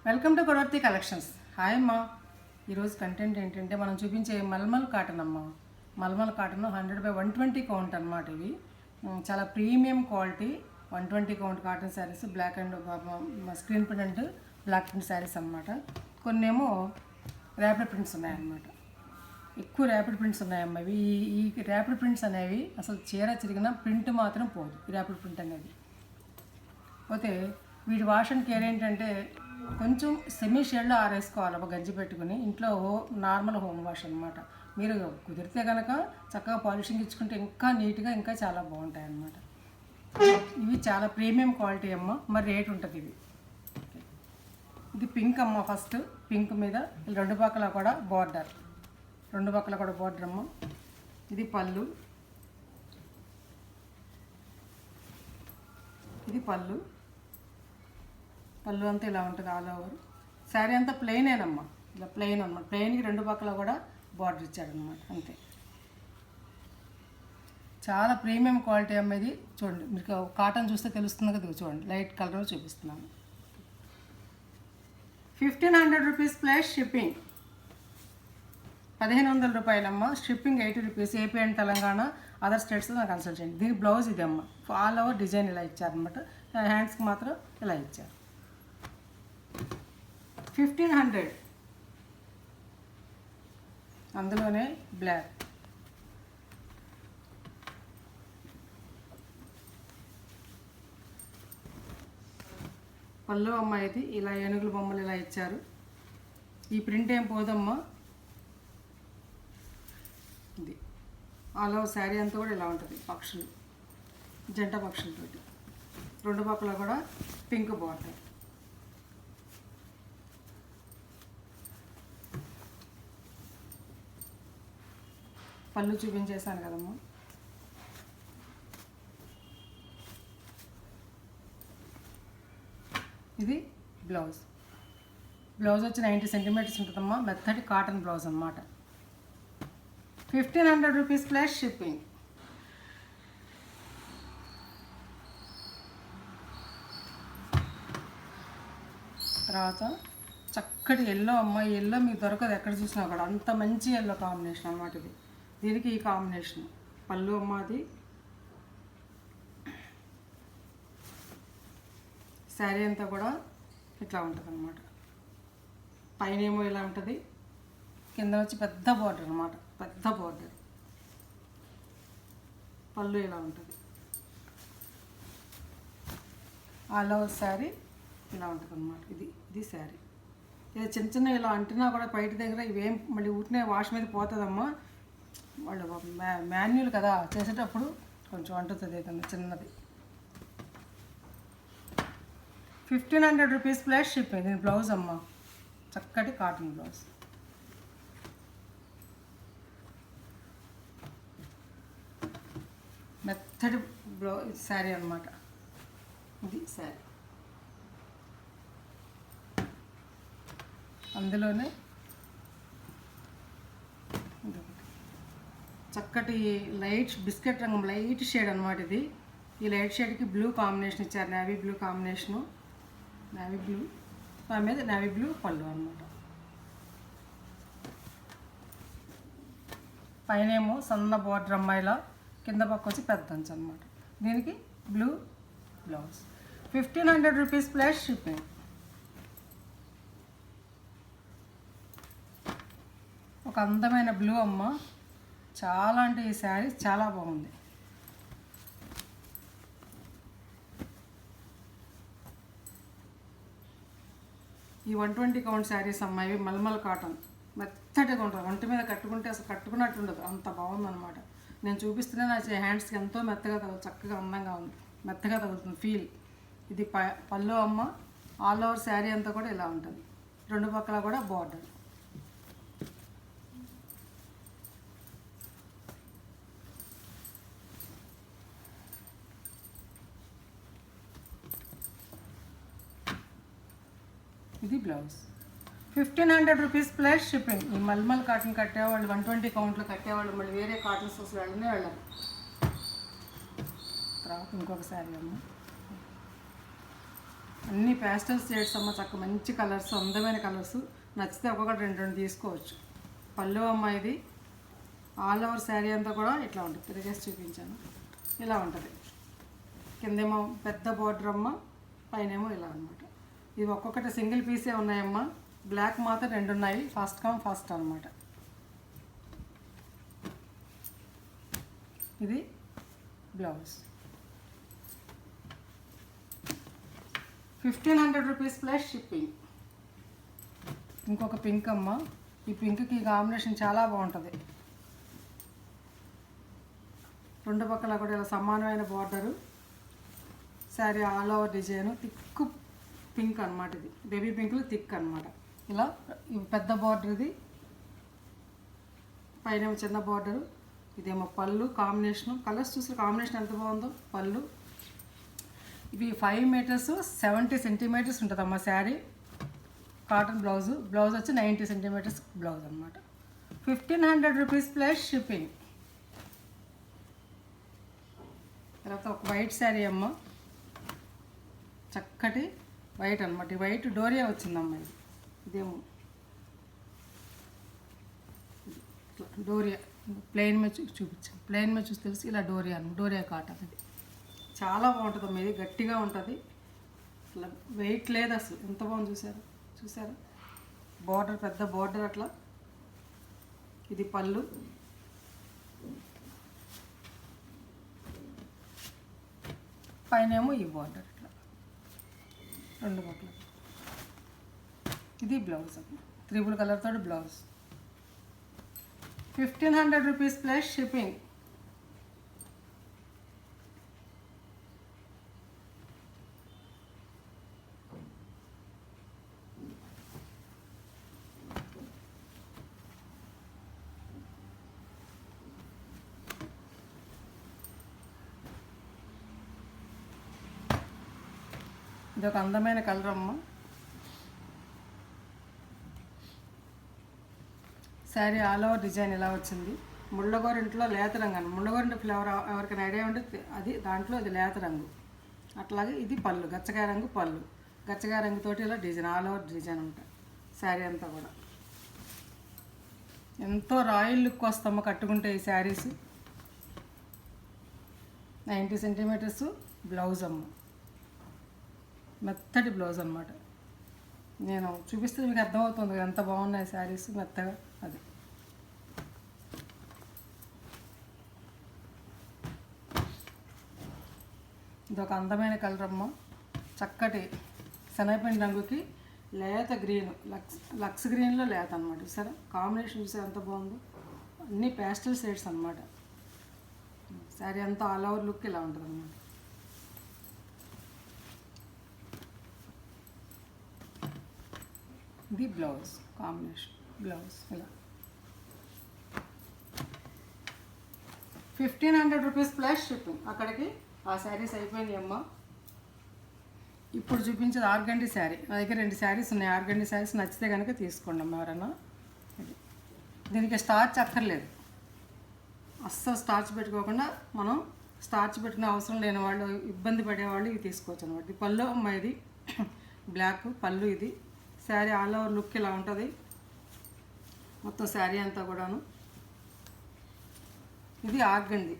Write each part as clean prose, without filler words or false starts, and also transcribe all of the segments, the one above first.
Welcome to Godavarthi collections. Hi అమ్మా. ఈరోజు content ఏంటంటే మనం చూపించే మల్మల్ కాటన్ అమ్మ. మల్మల్ కాటన్ 100/120 కౌంట్ అనమాట. ఇవి చాలా premium quality 120 count cotton saris. Block and screen print block print saris అనమాట. కొన్ని ఏమో ర్యాపిడ్ ప్రింట్స్ ఉన్నాయన్నమాట. ఎక్కువ ర్యాపిడ్ ప్రింట్స్ ఉన్నాయమ్మా. ఇవి ఈ ర్యాపిడ్ ప్రింట్స్ అనేవి అసలు చీర చిరిగిన ప్రింట్ మాత్రం పోదు. ఈ ర్యాపిడ్ ప్రింట్ అనేది పోతే వీటి వాష్ అండ్ కేర్ ఏంటంటే కొంచెం సెమీ షేడ్లో ఆరేసుకోవాలి. ఒక గంజి పెట్టుకుని ఇంట్లో నార్మల్ హోమ్ వాష్ అనమాట. మీరు కుదిరితే కనుక చక్కగా పాలిషింగ్ ఇచ్చుకుంటే ఇంకా నీట్గా ఇంకా చాలా బాగుంటాయి అన్నమాట. ఇవి చాలా ప్రీమియం క్వాలిటీ అమ్మ. మరి రేట్ ఉంటుంది ఇది. ఇది పింక్ అమ్మ. ఫస్ట్ పింక్ మీద రెండు పక్కల కూడా బార్డర్ అమ్మ. ఇది పళ్ళు. ఇది పళ్ళు అంతా ఇలా ఉంటుంది. ఆల్ ఓవర్ శారీ అంతా ప్లెయినేనమ్మా. ఇలా ప్లెయిన్ అనమాట. ప్లెయిన్కి రెండు పక్కల కూడా బార్డర్ ఇచ్చాడనమాట. అంతే. చాలా ప్రీమియం క్వాలిటీ అమ్మ. ఇది చూడండి, మీకు కాటన్ చూస్తే తెలుస్తుంది కదా. చూడండి, లైట్ కలర్ చూపిస్తున్నాను. 1500 రూపీస్ ప్లస్ షిప్పింగ్. 1500 రూపాయలమ్మ. Shipping 80 rupees. AP and Telangana other స్టేట్స్లో నాకు కన్సల్ట్ చేయండి. దీని బ్లౌజ్ ఇది అమ్మ. ఆల్ ఓవర్ డిజైన్ ఇలా ఇచ్చారనమాట. హ్యాండ్స్కి మాత్రం ఇలా ఇచ్చారు. 1500. అందులోనే బ్లాక్. పళ్ళు అమ్మ. ఇది ఇలా ఏనుగుల బొమ్మలు ఇలా ఇచ్చారు. ఈ ప్రింట్ ఏం పోదమ్మా. ఇది ఆల్ ఓవర్ శారీ అంతా కూడా ఇలా ఉంటుంది. పక్షులు, జంట పక్షులతోటి. రెండు పక్కల కూడా పింక్ బార్డర్. పళ్ళు చూపించేసాను కదమ్మా. ఇది బ్లౌజ్. వచ్చి 90 సెంటీమీటర్స్ ఉంటుందమ్మా. మెత్తటి కాటన్ బ్లౌజ్ అన్నమాట. 1500 రూపీస్ ప్లస్ షిప్పింగ్. తర్వాత చక్కటి ఎల్లో అమ్మ. ఈ ఎల్లో మీకు దొరకదు ఎక్కడ చూసినా కూడా. అంత మంచి ఎల్లో కాంబినేషన్ అన్నమాట ఇది. దీనికి ఈ కాంబినేషన్. పళ్ళు అమ్మ. అది శారీ అంతా కూడా ఇట్లా ఉంటుంది అన్నమాట. పైన ఏమో ఇలా ఉంటుంది, కింద వచ్చి పెద్ద బార్డర్ అన్నమాట. పెద్ద బార్డర్. పళ్ళు ఇలా ఉంటుంది. ఆల్ ఓవర్ శారీ ఇలా ఉంటుంది అన్నమాట. ఇది శారీ. ఇది చిన్న ఇలా అంటున్నా కూడా బయట దగ్గర ఇవేం మళ్ళీ ఊటినే వాష్ మీద పోతుందమ్మా. వాళ్ళు మాన్యువల్ కదా, చేసేటప్పుడు కొంచెం అంటుతుంది ఏదన్నా చిన్నది. 1500 రూపీస్ ప్లస్ షిప్పింగ్. దీని బ్లౌజ్ అమ్మ. చక్కటి కాటన్ బ్లౌజ్. మెత్తటి శారీ అనమాట. ఇది శారీ. అందులోనే చక్కటి లైట్ బిస్కెట్ రంగు, లైట్ షేడ్ అనమాట ఇది. ఈ లైట్ షేడ్కి బ్లూ కాంబినేషన్ ఇచ్చారు. Navy blue combination. Navy blue దాని మీద నేవీ బ్లూ పళ్ళు అనమాట. పైన ఏమో సన్న బార్డర్ అమ్మాయిలా, కింద పక్క వచ్చి పెద్ద అంచు అనమాట. దీనికి blue blouse. 1500 rupees plus shipping. ఒక అందమైన బ్లూ అమ్మ. చాలా అంటే ఈ శారీ చాలా బాగుంది. ఈ 120 కౌంట్ శారీస్ అమ్మాయి. మల్మల్ కాటన్ మెత్తటిగా ఉంటుంది. ఒంటి మీద కట్టుకుంటే అసలు కట్టుకున్నట్టు ఉండదు. అంత బాగుందన్నమాట. నేను చూపిస్తూనే నా హ్యాండ్స్కి ఎంతో మెత్తగా చక్కగా అందంగా ఉంది. మెత్తగా తగులుతుంది ఫీల్. ఇది పళ్ళు అమ్మ. ఆల్ ఓవర్ శారీ అంతా కూడా ఇలా ఉంటుంది. రెండు పక్కల కూడా బార్డర్. ఇది బ్లౌజ్. 1500 rupees plus shipping. ఈ మల్మల్ కాటన్ కట్టేవాళ్ళు 120 కౌంట్లో కట్టేవాళ్ళు మళ్ళీ వేరే కాటన్స్ అసలు వెళ్ళారు. తర్వాత ఇంకొక శారీ అమ్మ. అన్ని ప్యాస్టల్ షేడ్స్ అమ్మ, చక్క మంచి కలర్స్, అందమైన కలర్స్. నచ్చితే ఒక్కొక్కటి రెండు రెండు తీసుకోవచ్చు. పళ్ళు అమ్మ ఇది. ఆల్ ఓవర్ శారీ అంతా కూడా ఇట్లా ఉంటుంది. తిరిగేసి చూపించాను. ఇలా ఉంటుంది. కిందేమో పెద్ద బోర్డర్ అమ్మ, పైనేమో ఇలా అనమాట. ఇవి ఒక్కొక్కటి సింగిల్ పీసే ఉన్నాయమ్మా. బ్లాక్ మాత్రం రెండు ఉన్నాయి. ఫస్ట్ కమ్ ఫస్ట్ అనమాట. ఇది బ్లౌజ్. 1500 rupees plus shipping. ఇంకొక పింక్ అమ్మ. ఈ పింక్కి కాంబినేషన్ చాలా బాగుంటుంది. రెండు పక్కల కూడా ఇలా సమానమైన border. Sari all over design. Thick pink అనమాట. ఇది బేబీ పింక్లో థిక్ అనమాట. ఇలా పెద్ద బార్డర్, ఇది పైన చిన్న బార్డరు. ఇదేమో పళ్ళు కాంబినేషను. కలర్స్ చూసి కాంబినేషన్ ఎంత బాగుందో. పళ్ళు ఇవి 5 మీటర్స్ 70 సెంటీమీటర్స్ ఉంటుందమ్మా శారీ. Cotton blouse. బ్లౌజ్ వచ్చి 90 సెంటీమీటర్స్ బ్లౌజ్ అనమాట. 1500 రూపీస్ ప్లస్ షిప్పింగ్. తర్వాత ఒక వైట్ శారీ అమ్మ, చక్కటి వైట్ అనమాట. ఈ వైట్ డోరియా వచ్చిందమ్మా. ఇది ఇదేమో డోరియా. ప్లెయిన్ మీద చూపించాను. ప్లెయిన్ మీద చూసి తెలిసి ఇలా డోరియా డోరియా కాటన్. ఇది చాలా బాగుంటుంది అమ్మ. ఇది గట్టిగా ఉంటుంది. అట్లా వెయిట్ లేదు అసలు. ఎంత బాగుంది చూసారా. బార్డర్ పెద్ద బార్డర్ అట్లా. ఇది పళ్ళు. పైనేమో ఈ బార్డర్ ఇట్లా రెండు పక్కల. ఇది బ్లౌజ్ అమ్మ. త్రిబుల్ కలర్ తోటి బ్లౌజ్. 1500 rupees plus shipping. ఇది ఒక అందమైన కలర్ అమ్మ. శారీ ఆల్ ఓవర్ డిజైన్ ఇలా వచ్చింది. ముళ్ళగోరింట్లో లేత రంగు అని. ముళ్ళగోరింటి ఫ్లేవర్ ఎవరికైనా ఐడియా ఉంటే అది దాంట్లో ఇది లేత రంగు. అట్లాగే ఇది పళ్ళు, గచ్చకాయ రంగు పళ్ళు. గచ్చకాయ రంగుతోటి ఇలా డిజైన్ ఆల్ ఓవర్ డిజైన్ ఉంటుంది శారీ అంతా కూడా. ఎంతో రాయల్ లుక్ వస్తామో కట్టుకుంటే ఈ శారీస్. 90 సెంటీమీటర్స్ బ్లౌజ్ అమ్మ. మెత్తటి బ్లౌజ్ అనమాట. నేను చూపిస్తే మీకు అర్థమవుతుంది ఎంత బాగున్నాయి శారీస్ మెత్తగా. అది ఇదొక అందమైన కలర్ అమ్మ. చక్కటి శనగపిండి రంగుకి లేత గ్రీన్, లక్స్ గ్రీన్లో లేత అనమాట. చూసారా కాంబినేషన్. చూసారా ఎంత బాగుందో. అన్నీ ప్యాస్టల్ షేడ్స్ అనమాట. శారీ అంతా ఆల్ ఓవర్ లుక్ ఇలా ఉంటుంది అనమాట. ఇది బ్లౌజ్ కాంబినేషన్. బ్లౌజ్ ఇలా 1500 రూపీస్ ప్లస్ షిప్పింగ్. అక్కడికి ఆ శారీస్ అయిపోయినాయి అమ్మ. ఇప్పుడు చూపించేది ఆర్గండి శారీ. నా దగ్గర 2 శారీస్ ఉన్నాయి. ఆర్గండి శారీస్ నచ్చితే కనుక తీసుకోండి అమ్మ ఎవరన్నా. దీనికి స్టార్చ్ అక్కర్లేదు. అస్సలు స్టార్చ్ పెట్టుకోకుండా మనం స్టార్చ్ పెట్టుకునే అవసరం లేని వాళ్ళు, ఇబ్బంది పడేవాళ్ళు ఇవి తీసుకోవచ్చు అనమాట. ఇది పళ్ళు అమ్మ. ఇది బ్లాక్ పళ్ళు. ఇది శారీ ఆల్ ఓవర్ లుక్ ఇలా ఉంటుంది మొత్తం శారీ అంతా కూడాను. ఇది ఆర్గండి.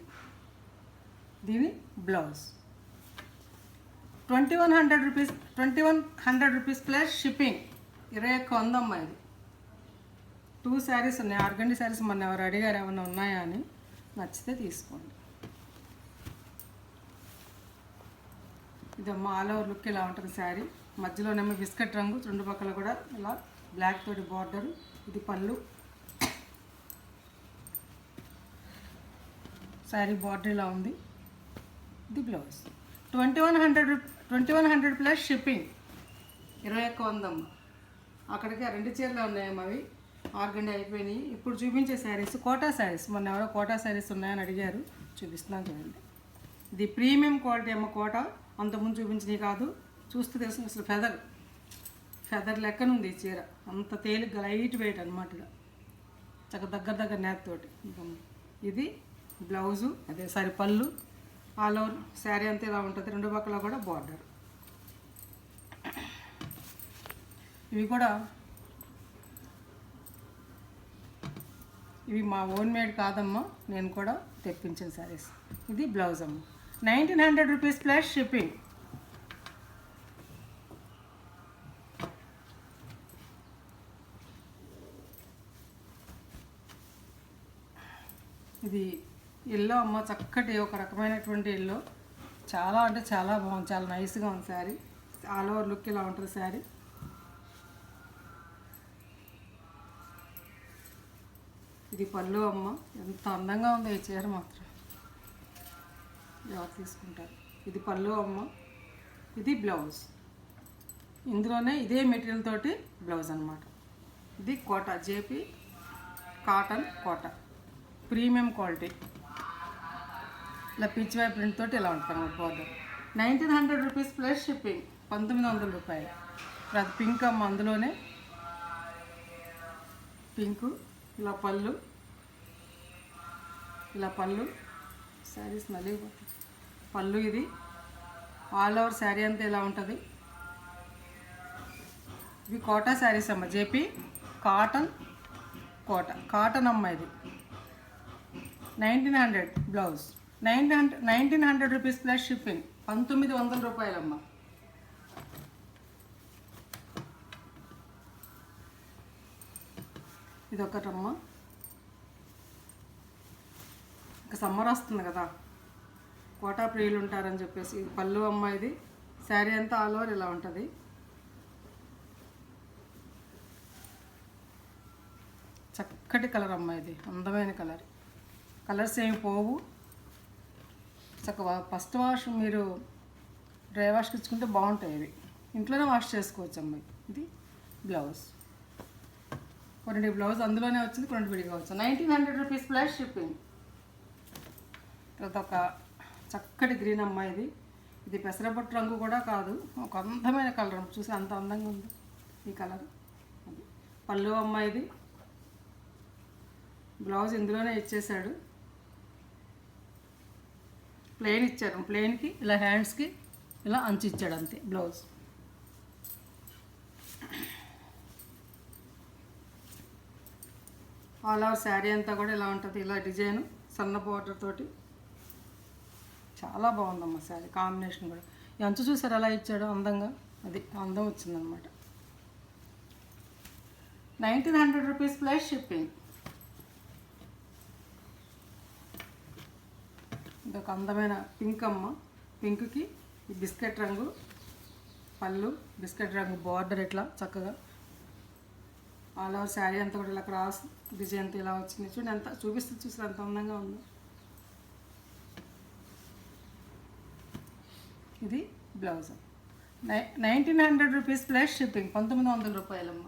దీని blouse. 2100 rupees. 2100 rupees plus shipping. 2100 అమ్మ. ఇది 2 శారీస్ ఉన్నాయి. ఆర్గండి శారీస్ మొన్న ఎవరు అడిగారు ఏమైనా ఉన్నాయా అని. నచ్చితే తీసుకోండి. ఇదమ్మా ఆల్ ఓవర్ లుక్ ఇలా ఉంటుంది శారీ. మధ్యలోనేమో బిస్కెట్ రంగు. రెండు పక్కల కూడా ఇలా బ్లాక్ తోటి బార్డరు. ఇది పళ్ళు. శారీ బార్డర్ ఇలా ఉంది. ఇది బ్లౌజ్. 2100 plus shipping. 2100 అమ్మ. అక్కడికి 2 చీరలు ఉన్నాయమ్మ. అవి ఆర్గండి అయిపోయినాయి. ఇప్పుడు చూపించే శారీస్ కోటా శారీస్. మొన్న ఎవరో కోటా శారీస్ ఉన్నాయని అడిగారు. చూపిస్తున్నాను చూడండి. ఇది ప్రీమియం క్వాలిటీ అమ్మ. కోటా అంతకుముందు చూపించినవి కాదు. చూస్తే తెలుసు అసలు ఫెదర్ లెక్కనుంది ఈ చీర. అంత తేలిగ్గా లైట్ వెయిట్ అనమాట. చక్క దగ్గర నేతతోటి. ఇది బ్లౌజు. అదే సారీ పళ్ళు. ఆల్ ఓవర్ శారీ అంతా ఇలా ఉంటుంది. రెండు పక్కల కూడా బార్డర్. ఇవి కూడా ఇవి మా ఓన్ మేడ్ కాదమ్మా, నేను కూడా తెప్పించిన శారీస్. ఇది బ్లౌజ్ అమ్మ, 1900 రూపీస్ ప్లస్ షిప్పింగ్. ఇది ఎల్లో అమ్మ, చక్కటి ఒక రకమైనటువంటి ఎల్లో, చాలా అంటే చాలా బాగుంది, చాలా నైస్గా ఉంది శారీ. ఆల్ ఓవర్ లుక్ ఇలా ఉంటుంది శారీ. ఇది పళ్ళు అమ్మ, ఎంత అందంగా ఉందో ఈ చీర మాత్రం, ఎవరు తీసుకుంటారు. ఇది పళ్ళు అమ్మ, ఇది బ్లౌజ్. ఇందులోనే ఇదే మెటీరియల్ తోటి బ్లౌజ్ అనమాట. ఇది కోట, జేపీ కాటన్ కోట, ప్రీమియం క్వాలిటీ. ఇలా పిచ్ వై ప్రింట్ తోటి ఇలా ఉంటుంది అన్నమాట బోర్డర్. 1900 రూపీస్ ప్లస్ షిప్పింగ్, 1900 రూపాయలు. అది పింక్ అమ్మ, అందులోనే పింకు. ఇలా పళ్ళు, ఇలా పళ్ళు, శారీస్ నలిగిపోతుంది. పళ్ళు ఇది ఆల్ ఓవర్ శారీ అంతా ఇలా ఉంటుంది. ఇవి కోటా శారీస్ అమ్మ, జేపీ కాటన్ కోట, కాటన్ అమ్మ. ఇది 1900 బ్లౌజ్, 1900 రూపీస్ ప్లస్ షిప్పింగ్, 1900 రూపాయలమ్మ. ఇది ఒకటమ్మ. ఇంకా సమ్మర్ వస్తుంది కదా, కోటా ప్రియులు ఉంటారని చెప్పేసి పళ్ళు అమ్మ. ఇది శారీ అంతా ఆల్ ఓవర్ ఇలా ఉంటుంది. చక్కటి కలర్ అమ్మ, ఇది అందమైన కలర్. కలర్స్ ఏమి పోవు. చక్కగా ఫస్ట్ వాష్ మీరు డ్రై వాష్కి ఇచ్చుకుంటే బాగుంటాయి. ఇవి ఇంట్లోనే వాష్ చేసుకోవచ్చు అమ్మాయి. ఇది బ్లౌజ్, కొన్ని బ్లౌజ్ అందులోనే వచ్చింది, కొన్ని విడిగా వచ్చింది. 1900 రూపీస్ ప్లస్ షిప్పింగ్. తర్వాత ఒక చక్కటి గ్రీన్ అమ్మాయి. ఇది పెసరపట్టు రంగు కూడా కాదు, ఒక అందమైన కలర్. చూసి అంత అందంగా ఉంది ఈ కలర్. పళ్ళు అమ్మాయిది. బ్లౌజ్ ఇందులోనే ఇచ్చేసాడు, ప్లెయిన్ ఇచ్చారు. ప్లెయిన్కి ఇలా హ్యాండ్స్కి ఇలా అంచు ఇచ్చాడు అంతే బ్లౌజ్. ఆల్ ఓవర్ శారీ అంతా కూడా ఇలా ఉంటుంది. ఇలా డిజైన్ సన్న బోర్డర్ తోటి చాలా బాగుందమ్మా శారీ. కాంబినేషన్ కూడా ఈ అంచు చూసారు ఎలా ఇచ్చాడో అందంగా, అది అందం వచ్చిందనమాట. 1900 రూపీస్ ప్లస్ షిప్పింగ్. ఇదొక అందమైన పింక్ అమ్మ. పింక్కి ఈ బిస్కెట్ రంగు పళ్ళు, బిస్కెట్ రంగు బార్డర్ ఇట్లా చక్కగా ఆల్ ఓవర్ శారీ అంతా కూడా ఇలా క్రాస్ డిజైన్తో ఇలా వచ్చింది. చూడండి ఎంత చూపిస్తుంది, చూసారు ఎంత అందంగా ఉందో. ఇది బ్లౌజ్, 1900 రూపీస్ ప్లస్ షిప్పింగ్, 1900 రూపాయలమ్మ.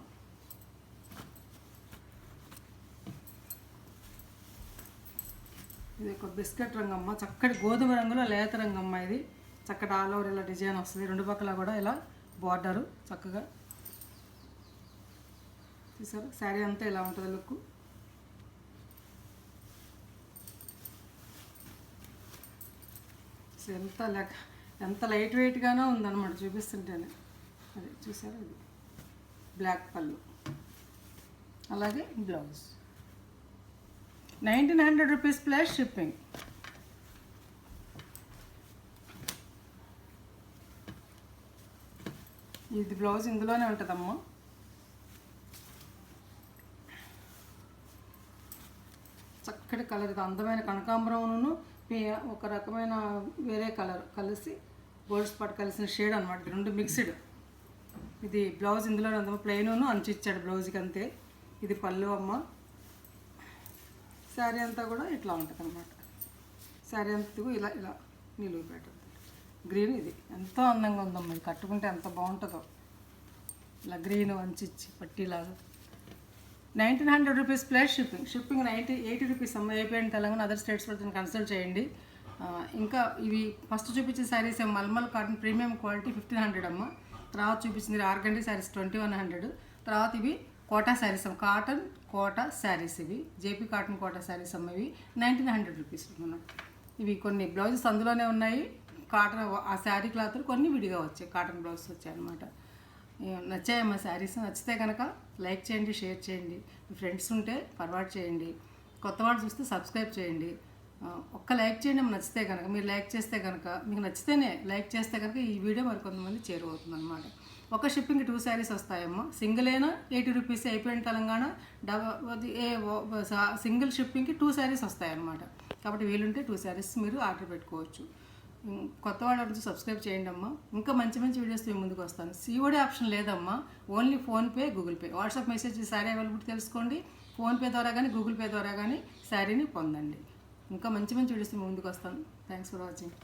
ఇది ఒక బిస్కెట్ రంగు అమ్మ, చక్కటి గోధుమ రంగులో లేత రంగు అమ్మ. ఇది చక్కటి ఆల్ ఓవర్ ఇలా డిజైన్ వస్తుంది, రెండు పక్కల కూడా ఇలా బార్డరు చక్కగా. చూసారు శారీ అంతా ఇలా ఉంటుంది లుక్. ఎంత లైట్ వెయిట్గానే ఉందన్నమాట చూపిస్తుంటేనే. అది చూసారు, ఇది బ్లాక్ పళ్ళు, అలాగే బ్లౌజ్. 1900 rupees plus shipping. ఇది బ్లౌజ్ ఇందులోనే ఉంటుందమ్మా. చక్కటి కలర్, ఇది అందమైన కనకాంబరంను ఒక రకమైన వేరే కలర్ కలిసి గోల్డ్ స్పాట్ కలిసిన షేడ్ అనమాట. ఇది రెండు మిక్స్డ్. ఇది బ్లౌజ్ ఇందులోనే ఉందమ్మా, ప్లెయిన్ అంచు ఇచ్చాడు బ్లౌజ్కి అంతే. ఇది పళ్ళు అమ్మ. శారీ అంతా కూడా ఇట్లా ఉంటుంది అనమాట. శారీ అంతా ఇలా ఇలా నిలువు పెట్టదు. గ్రీన్ ఇది ఎంతో అందంగా ఉందమ్మా, ఇది కట్టుకుంటే ఎంత బాగుంటుందో. ఇలా గ్రీన్ వంచిచ్చి పట్టీలాగా. 1900 rupees plus shipping. Shipping 80 rupees అమ్మ. AP and Telangana other states పడుతుంది, కన్సల్ట్ చేయండి. ఇంకా ఇవి ఫస్ట్ చూపించిన saris mulmul cotton premium quality 1500 అమ్మ. తర్వాత చూపించింది ఆర్గండి శారీస్ 2100. తర్వాత ఇవి కోటా శారీస్ అమ్మ, కాటన్ కోటా శారీస్. ఇవి జేపీ కాటన్ కోటా శారీస్ అమ్మ. ఇవి 1900 రూపీస్ మనం. ఇవి కొన్ని బ్లౌజెస్ అందులోనే ఉన్నాయి. కాటన్ ఆ శారీ క్లాత్లు కొన్ని విడిగా వచ్చాయి, కాటన్ బ్లౌజెస్ వచ్చాయి అనమాట. నచ్చాయమ్మా శారీస్. నచ్చితే కనుక లైక్ చేయండి, షేర్ చేయండి, మీ ఫ్రెండ్స్ ఉంటే ఫార్వర్డ్ చేయండి, కొత్త వాళ్ళు చూస్తే సబ్స్క్రైబ్ చేయండి. ఒక్క లైక్ చేయండి నచ్చితే కనుక. మీరు లైక్ చేస్తే కనుక, మీకు నచ్చితేనే లైక్ చేస్తే కనుక ఈ వీడియో మరి కొంతమంది చేరువవుతుంది అనమాట. ఒక షిప్పింగ్కి 2 శారీస్ వస్తాయమ్మా. సింగిల్ అయినా 80 రూపీస్ అయిపోయిన తెలంగాణ. సింగిల్ షిప్పింగ్కి 2 శారీస్ వస్తాయన్నమాట. కాబట్టి వీలుంటే 2 శారీస్ మీరు ఆర్డర్ పెట్టుకోవచ్చు. కొత్త వాళ్ళ నుంచి సబ్స్క్రైబ్ చేయండి అమ్మా. ఇంకా మంచి మంచి వీడియోస్ మేము ముందుకు వస్తాను. సిఓడి ఆప్షన్ లేదమ్మా, only PhonePe, Google pay. WhatsApp message sari availability తెలుసుకోండి. ఫోన్పే ద్వారా కానీ గూగుల్ పే ద్వారా కానీ శారీని పొందండి. ఇంకా మంచి మంచి వీడియోస్ మేము ముందుకు వస్తాను. Thanks for watching.